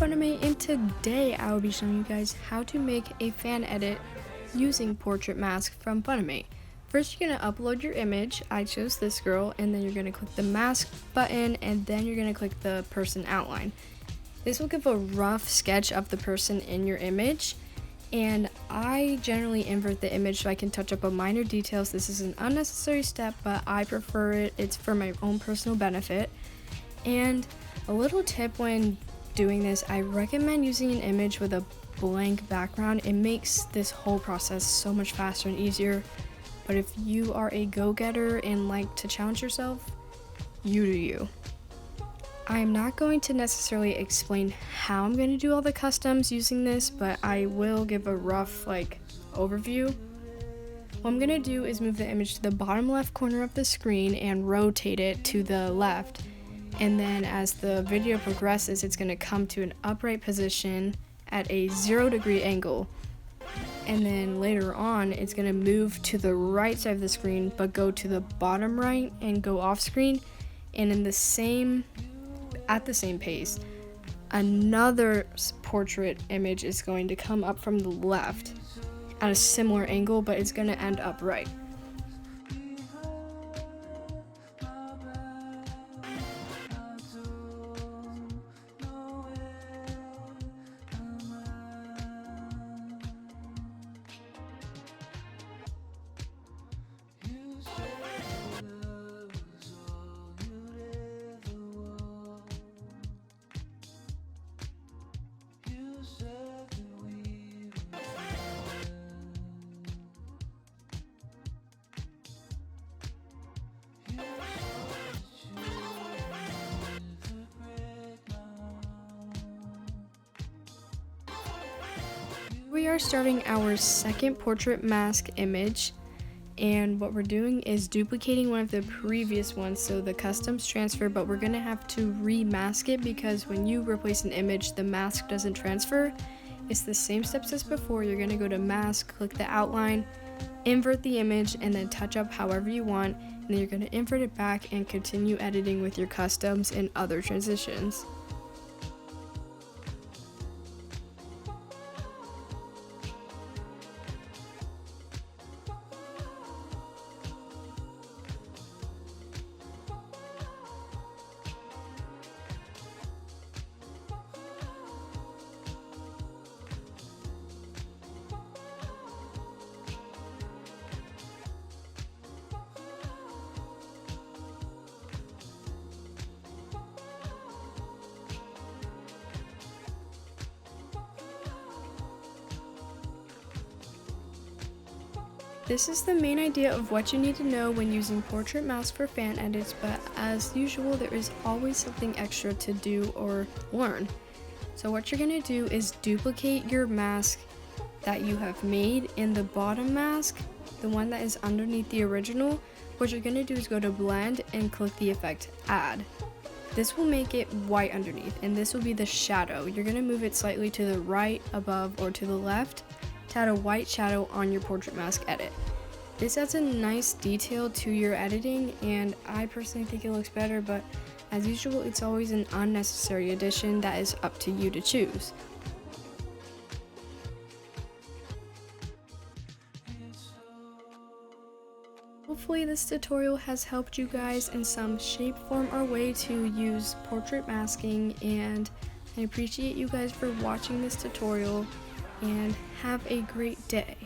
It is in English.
Funimate, and today I will be showing you guys how to make a fan edit using portrait mask from Funimate. First, you're going to upload your image. I chose this girl, and then you're going to click the mask button, and then you're going to click the person outline. This will give a rough sketch of the person in your image, and I generally invert the image so I can touch up on minor details. This is an unnecessary step, but I prefer it. It's for my own personal benefit. And a little tip when doing this, I recommend using an image with a blank background. It makes this whole process so much faster and easier. But if you are a go-getter and like to challenge yourself, you do you. I'm not going to necessarily explain how I'm going to do all the customs using this, but I will give a rough overview. What I'm going to do is move the image to the bottom left corner of the screen and rotate it to the left. And then as the video progresses, it's going to come to an upright position at a 0-degree angle. And then later on, it's going to move to the right side of the screen, but go to the bottom right and go off screen. And at the same pace, another portrait image is going to come up from the left at a similar angle, but it's going to end upright. We are starting our second portrait mask image, and what we're doing is duplicating one of the previous ones, so the customs transfer, but we're going to have to remask it because when you replace an image, the mask doesn't transfer. It's the same steps as before. You're going to go to mask, click the outline, invert the image, and then touch up however you want, and then you're going to invert it back and continue editing with your customs and other transitions. This is the main idea of what you need to know when using portrait mask for fan edits, but as usual, there is always something extra to do or learn. So what you're going to do is duplicate your mask that you have made in the bottom mask, the one that is underneath the original. What you're going to do is go to blend and click the effect add. This will make it white underneath, and this will be the shadow. You're going to move it slightly to the right, above, or to the left to add a white shadow on your portrait mask edit. This adds a nice detail to your editing, and I personally think it looks better, but as usual, it's always an unnecessary addition that is up to you to choose. Hopefully this tutorial has helped you guys in some shape, form, or way to use portrait masking, and I appreciate you guys for watching this tutorial, and have a great day.